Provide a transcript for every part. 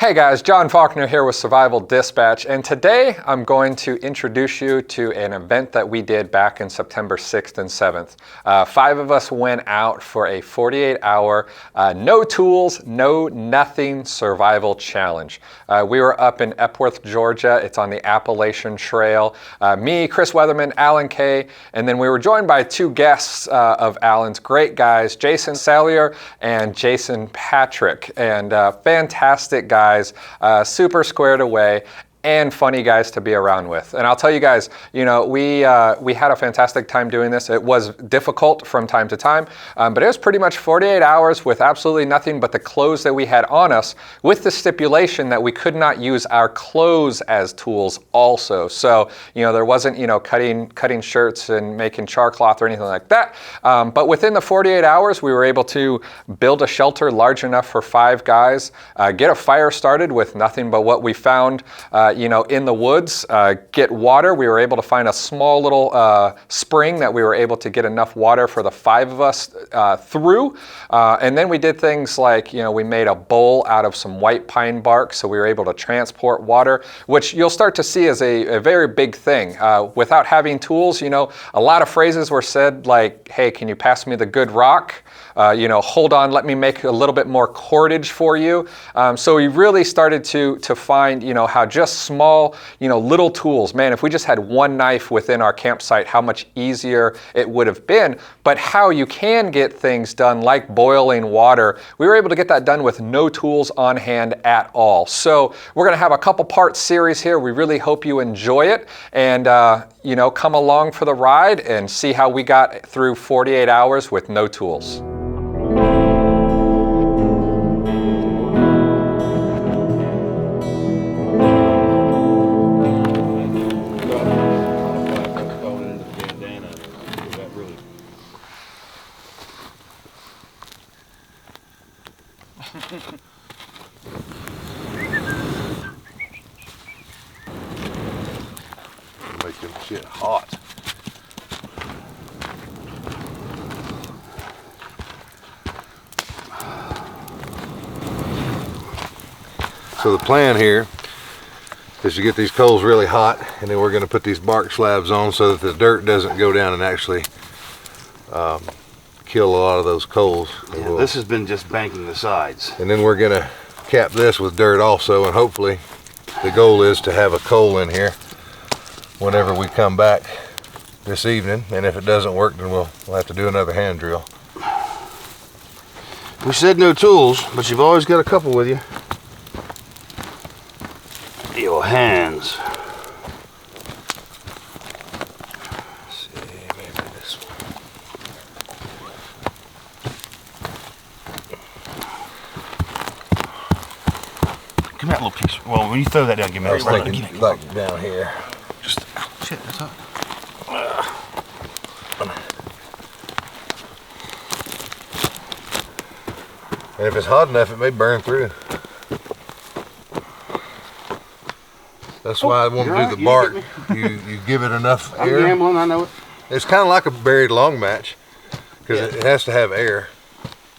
Hey guys, John Faulkner here with Survival Dispatch, and today I'm going to introduce you to an event that we did back in September 6th and 7th. 5 of us went out for a 48-hour, no tools, no nothing survival challenge. We were up in Epworth, Georgia. It's on the Appalachian Trail. Me, Chris Weatherman, Alan Kay, and then we were joined by 2 guests of Alan's, great guys, Jason Sallier and Jason Patrick, and fantastic guys. Super squared away and funny guys to be around with. And I'll tell you guys, you know, we had a fantastic time doing this. It was difficult from time to time, but it was pretty much 48 hours with absolutely nothing but the clothes that we had on us, with the stipulation that we could not use our clothes as tools also. So, you know, there wasn't, you know, cutting shirts and making char cloth or anything like that. But within the 48 hours, we were able to build a shelter large enough for 5 guys, get a fire started with nothing but what we found you know, in the woods, get water. We were able to find a small little spring that we were able to get enough water for the 5 of us through. And then we did things like, you know, we made a bowl out of some white pine bark, so we were able to transport water, which you'll start to see as a very big thing. Without having tools, you know, a lot of phrases were said like, hey, can you pass me the good rock? You know, hold on, let me make a little bit more cordage for you. So we really started to find, you know, how just small, you know, little tools, man, if we just had one knife within our campsite, how much easier it would have been. But how you can get things done like boiling water, we were able to get that done with no tools on hand at all. So we're going to have a couple part series here. We really hope you enjoy it, and you know, come along for the ride and see how we got through 48 hours with no tools. Making shit hot. So the plan here is to get these coals really hot, and then we're going to put these bark slabs on so that the dirt doesn't go down and actually kill a lot of those coals. Yeah, this has been just banking the sides. And then we're going to cap this with dirt also, and hopefully the goal is to have a coal in here whenever we come back this evening. And if it doesn't work, then we'll have to do another hand drill. We said no tools, but you've always got a couple with you. Your hands. Let's see, maybe this one. Give me that little piece. Well, when you throw that down, give me I was that. thinking like down here. Just, oh, shit, that's hot. And if it's hot enough, it may burn through. That's why I want to do the bark. You give it enough air. I'm gambling, I know it. It's kind of like a buried long match, because it has to have air.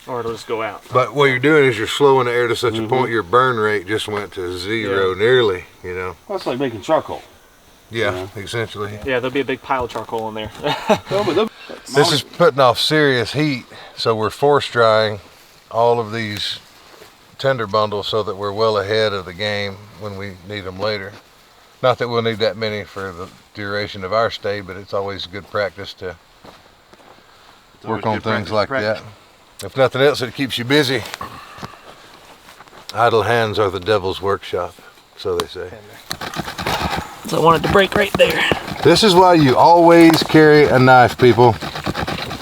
Or it'll just go out. But what you're doing is you're slowing the air to such a point your burn rate just went to 0 nearly, you know. Well, it's like making charcoal. Yeah, essentially. Yeah, there'll be a big pile of charcoal in there. This is putting off serious heat, so we're force drying all of these tender bundles so that we're well ahead of the game when we need them later. Not that we'll need that many for the duration of our stay, but it's always good practice to work on things like that. If nothing else, it keeps you busy. Idle hands are the devil's workshop, so they say. So I wanted to break right there. This is why you always carry a knife, people.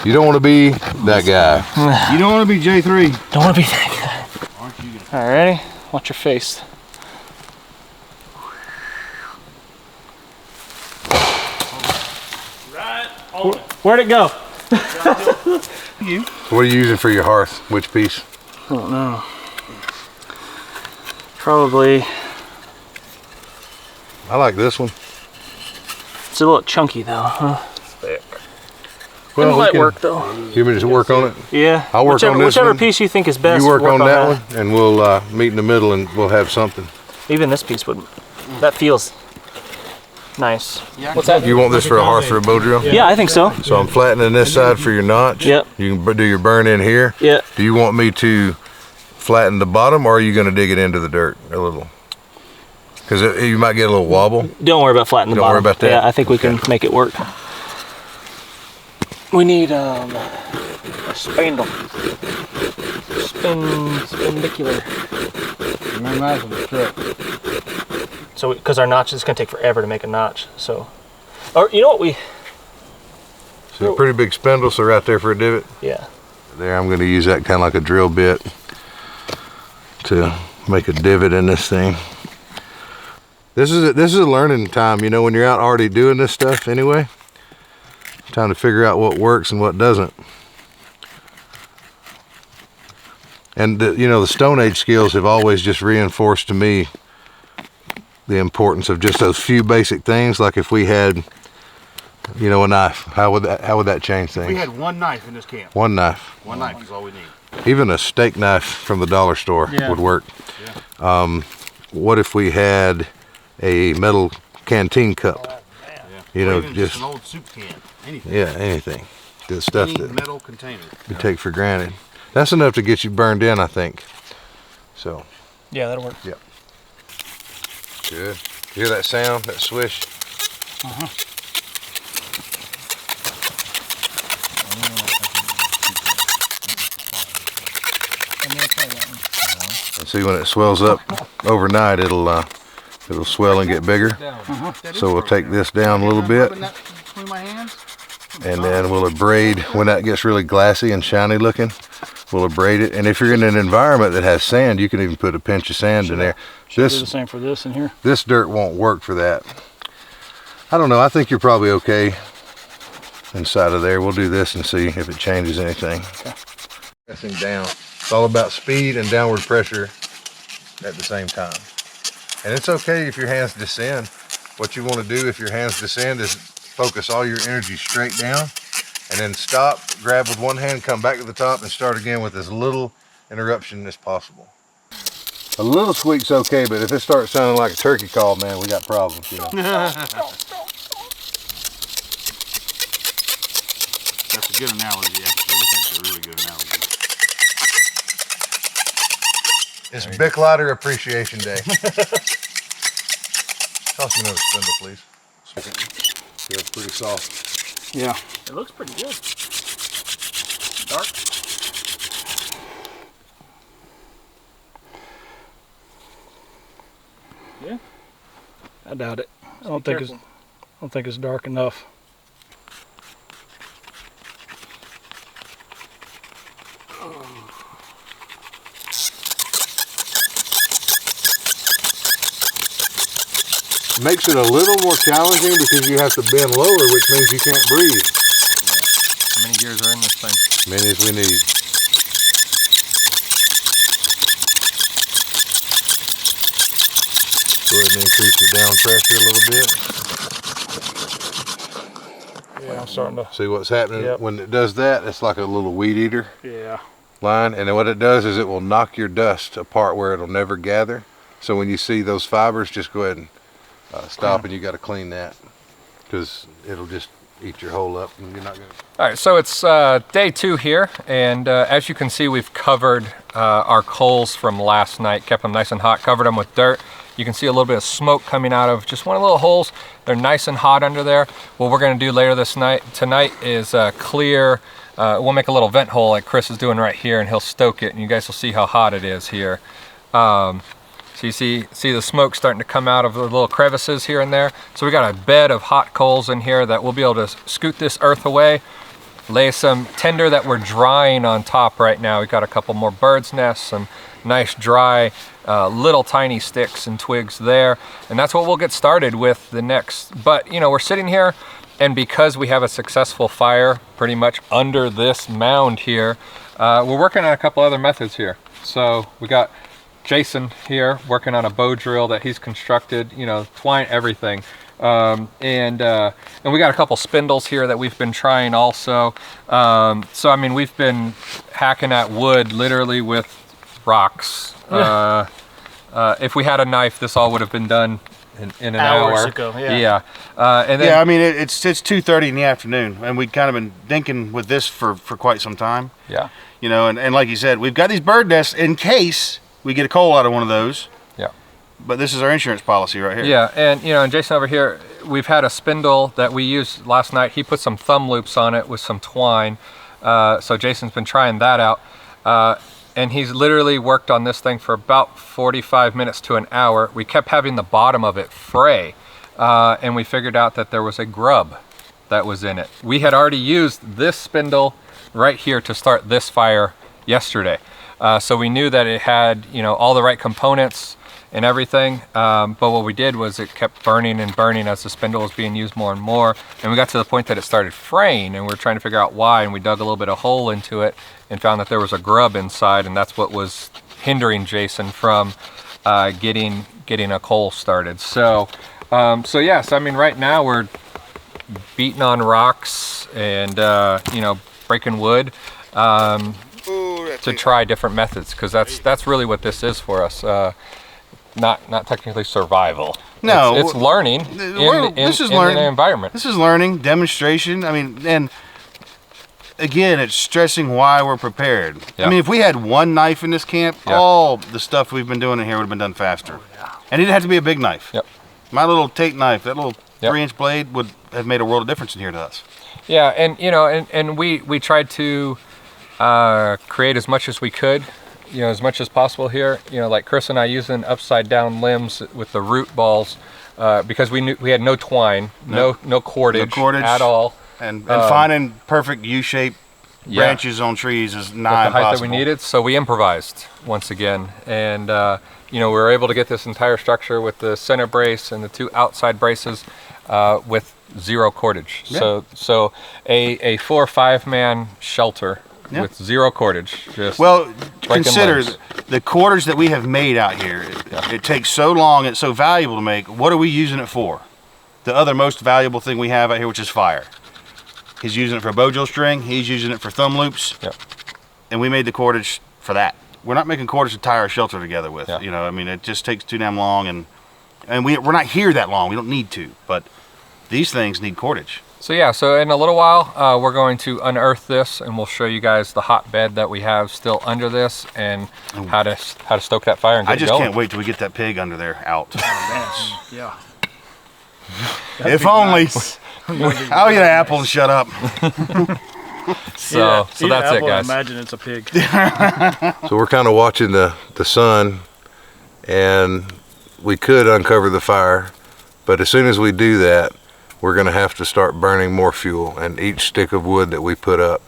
You don't want to be that guy. You don't want to be J3. Don't want to be that guy. All right, ready? Watch your face. Right. Where'd it go? You? What are you using for your hearth? Which piece? I don't know. Probably. I like this one. It's a little chunky though, huh? Thick. Well, it might work though. You want me to work on it? Yeah. I'll work on this whichever one. piece you think is best. You work on that one, and we'll meet in the middle, and we'll have something. Even this piece would. That feels nice. What's that? You want this for a hearth for a bow drill? Yeah, I think so. So I'm flattening this side for your notch. Yep. You can do your burn in here. Yeah. Do you want me to flatten the bottom, or are you going to dig it into the dirt a little? Because you might get a little wobble. Don't worry about flattening the Don't bottom. worry about that. Yeah, I think we can make it work. We need a spindle. Spindicular. So, because our notch is going to take forever to make a notch. So, or you know what we? So a pretty big spindle, so right there for a divot. Yeah. There, I'm going to use that kind of like a drill bit to make a divot in this thing. This is a learning time, you know, when you're out already doing this stuff anyway. Time to figure out what works and what doesn't. And you know, the Stone Age skills have always just reinforced to me the importance of just those few basic things. Like if we had, you know, a knife, how would that change things? We had one knife in this camp. One knife. One knife is all we need. Even a steak knife from the dollar store would work. Yeah. What if we had a metal canteen cup? Yeah. You Or know, even just an old soup can. Anything. yeah, anything. The stuff Any that metal container. you take for granted. That's enough to get you burned in, I think. So, Yeah, that'll work. yeah. Good. You hear that sound, that swish? And see, when it swells up overnight, it'll swell and get bigger. So we'll take this down a little bit, Between my hands? and then we'll abrade when that gets really glassy and shiny looking. We'll abrade it, and if you're in an environment that has sand, you can even put a pinch of sand in there. Do the same for this in here. This dirt won't work for that. I don't know. I think you're probably okay inside of there. We'll do this and see if it changes anything. Okay. Pressing down. It's all about speed and downward pressure at the same time. And it's okay if your hands descend. What you want to do if your hands descend is focus all your energy straight down, and then stop, grab with one hand, come back to the top, and start again with as little interruption as possible. A little squeak's okay, but if it starts sounding like a turkey call, man, we got problems, you know. That's a good analogy, actually. That's a really good analogy. It's Bic Lighter Appreciation Day. Toss me another spindle, please. Feels pretty soft. Yeah. It looks pretty good. Dark. Yeah. I doubt it. I don't think it's dark enough. Makes it a little more challenging because you have to bend lower, which means you can't breathe. How many gears are in this thing? Many as we need. Go ahead and increase the down pressure a little bit. Yeah, I'm starting to. See what's happening? Yep. When it does that, it's like a little weed eater Yeah. line. And then what it does is it will knock your dust apart where it'll never gather. So when you see those fibers, just go ahead and stop, and you got to clean that because it'll just eat your hole up and you're not going to. All right, so it's day 2 here, and as you can see, we've covered our coals from last night, kept them nice and hot, covered them with dirt. You can see a little bit of smoke coming out of just one of the little holes. They're nice and hot under there. What we're going to do later tonight is clear. We'll make a little vent hole like Chris is doing right here, and he'll stoke it, and you guys will see how hot it is here. So you see the smoke starting to come out of the little crevices here and there. So we got a bed of hot coals in here that we'll be able to scoot this earth away, lay some tinder that we're drying on top right now. We've got a couple more bird's nests, some nice dry little tiny sticks and twigs there. And that's what we'll get started with the next. But you know, we're sitting here, and because we have a successful fire pretty much under this mound here, we're working on a couple other methods here. So we got Jason here working on a bow drill that he's constructed, you know, twine everything. And we got a couple spindles here that we've been trying also. So I mean, we've been hacking at wood literally with rocks. If we had a knife, this all would have been done in an Hours hour. ago, Yeah. And then, Yeah, I mean, it's 2:30 in the afternoon, and we've kind of been thinking with this for quite some time. yeah. You know, and like you said, we've got these bird nests in case we get a coal out of one of those. Yeah. But this is our insurance policy right here. Yeah, and you know, and Jason over here, we've had a spindle that we used last night. He put some thumb loops on it with some twine. So Jason's been trying that out. And he's literally worked on this thing for about 45 minutes to an hour. We kept having the bottom of it fray. And we figured out that there was a grub that was in it. We had already used this spindle right here to start this fire yesterday. So we knew that it had, you know, all the right components and everything. But what we did was it kept burning and burning as the spindle was being used more and more. And we got to the point that it started fraying, and we're trying to figure out why. And we dug a little bit of hole into it and found that there was a grub inside, and that's what was hindering Jason from getting a coal started. So yes, I mean, right now we're beating on rocks and you know, breaking wood to try different methods, because that's really what this is for us. Not technically survival. No, it's learning in the environment. This is learning, demonstration. I mean, and again, it's stressing why we're prepared. Yeah. I mean, if we had one knife in this camp, all the stuff we've been doing in here would have been done faster. And it didn't have to be a big knife. Yep. My little Tate knife, that little Yep. 3-inch blade would have made a world of difference in here to us. Yeah, and you know, and we tried to create as much as we could, you know, as much as possible here. You know, like Chris and I using upside down limbs with the root balls because we knew we had no twine, no cordage at all. And finding perfect U-shaped branches on trees is nigh the height impossible. that we needed, so we improvised once again, and you know, we were able to get this entire structure with the center brace and the 2 outside braces with 0 cordage. Yeah. So a 4 or 5 man shelter with 0 cordage. Just well, breaking consider limbs. the cordage that we have made out here. It takes so long, it's so valuable to make. What are we using it for? The other most valuable thing we have out here, which is fire. He's using it for a bojo string. He's using it for thumb loops. Yep. And we made the cordage for that. We're not making cordage to tie our shelter together with. Yeah. You know, I mean, it just takes too damn long, and we're not here that long. We don't need to, but these things need cordage. So yeah, so in a little while, we're going to unearth this, and we'll show you guys the hot bed that we have still under this, and how to stoke that fire and get I just it going. can't wait till we get that pig under there out. Yeah. If only. I'll eat an apple and shut up. So that's it, guys. Imagine it's a pig. So we're kind of watching the sun, and we could uncover the fire, but as soon as we do that, we're going to have to start burning more fuel, and each stick of wood that we put up,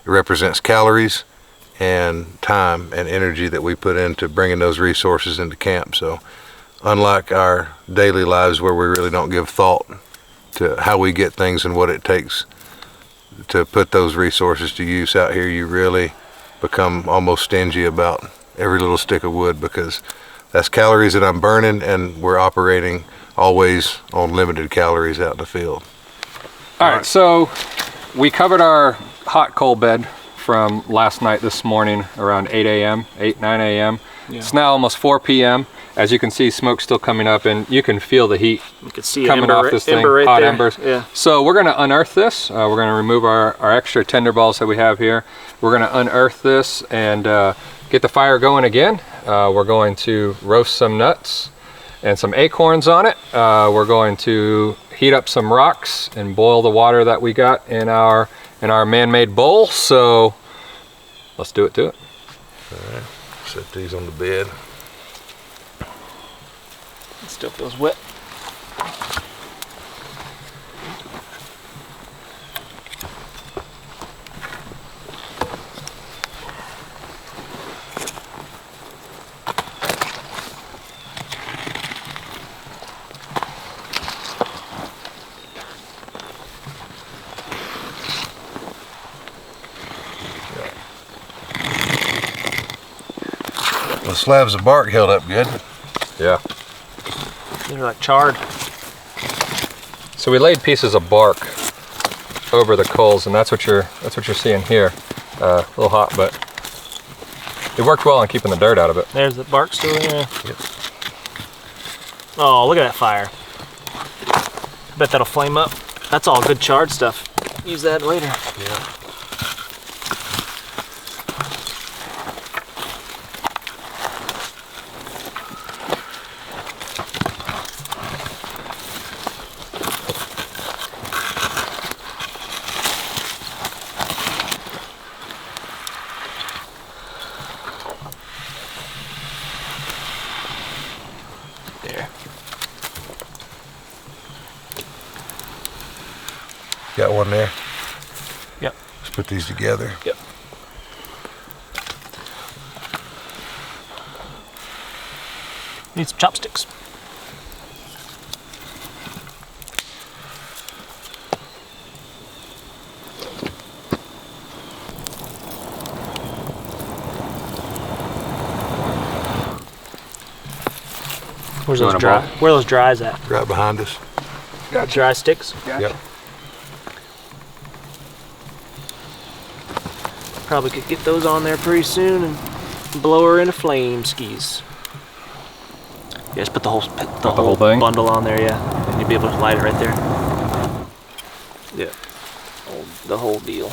it represents calories and time and energy that we put into bringing those resources into camp. So unlike our daily lives where we really don't give thought to how we get things and what it takes to put those resources to use out here, you really become almost stingy about every little stick of wood, because that's calories that I'm burning, and we're operating always on limited calories out in the field. All right, so we covered our hot coal bed from last night this morning around 8 a.m., 9 a.m. Yeah. It's now almost 4 p.m. As you can see, smoke's still coming up, and you can feel the heat coming off this thing, right hot there. embers. Yeah. So we're gonna unearth this. We're gonna remove our extra tender balls that we have here. We're gonna unearth this and get the fire going again. We're going to roast some nuts and some acorns on it. We're going to heat up some rocks and boil the water that we got in our man-made bowl. So let's do it. All right, set these on the bed. It still feels wet. The slabs of bark held up good. Yeah. They're like charred. So we laid pieces of bark over the coals, and that's what you're seeing here. A little hot, but it worked well on keeping the dirt out of it. There's the bark still in there. Yep. Oh, look at that fire. I bet that'll flame up. That's all good charred stuff. Use that later. Yeah. There. Got one there. Yep. Let's put these together. Yep. Need some chopsticks. Where's those dry? Where are those dries at? Right behind us. Dry sticks. Yep. Probably could get those on there pretty soon and blow her into flame skis. Yeah, just put the whole whole thing? bundle on there, yeah, and you'll be able to light it right there. Yeah, the whole deal.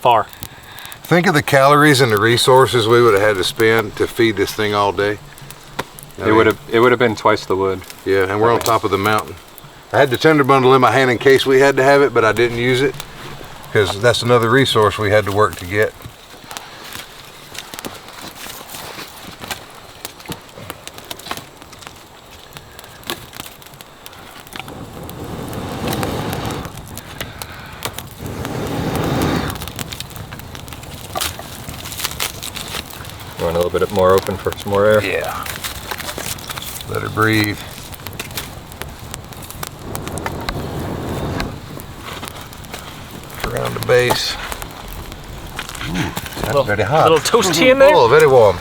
Far. Think of the calories and the resources we would have had to spend to feed this thing all day. It would have been twice the wood. Yeah, and we're on top of the mountain. I had the tender bundle in my hand in case we had to have it, but I didn't use it because that's another resource we had to work to get. You want a little bit more open for some more air? Yeah. Let her breathe. Around the base. That's very hot. A little toasty in there. Oh, very warm.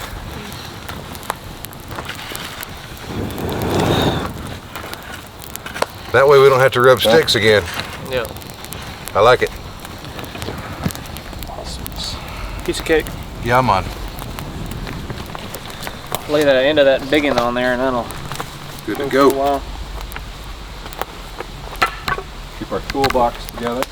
That way we don't have to rub sticks again. Yeah. I like it. Piece of cake. Yeah, I'm on. Lay that end of that big one on there, and that'll Good to for a go. while. Keep our toolbox together.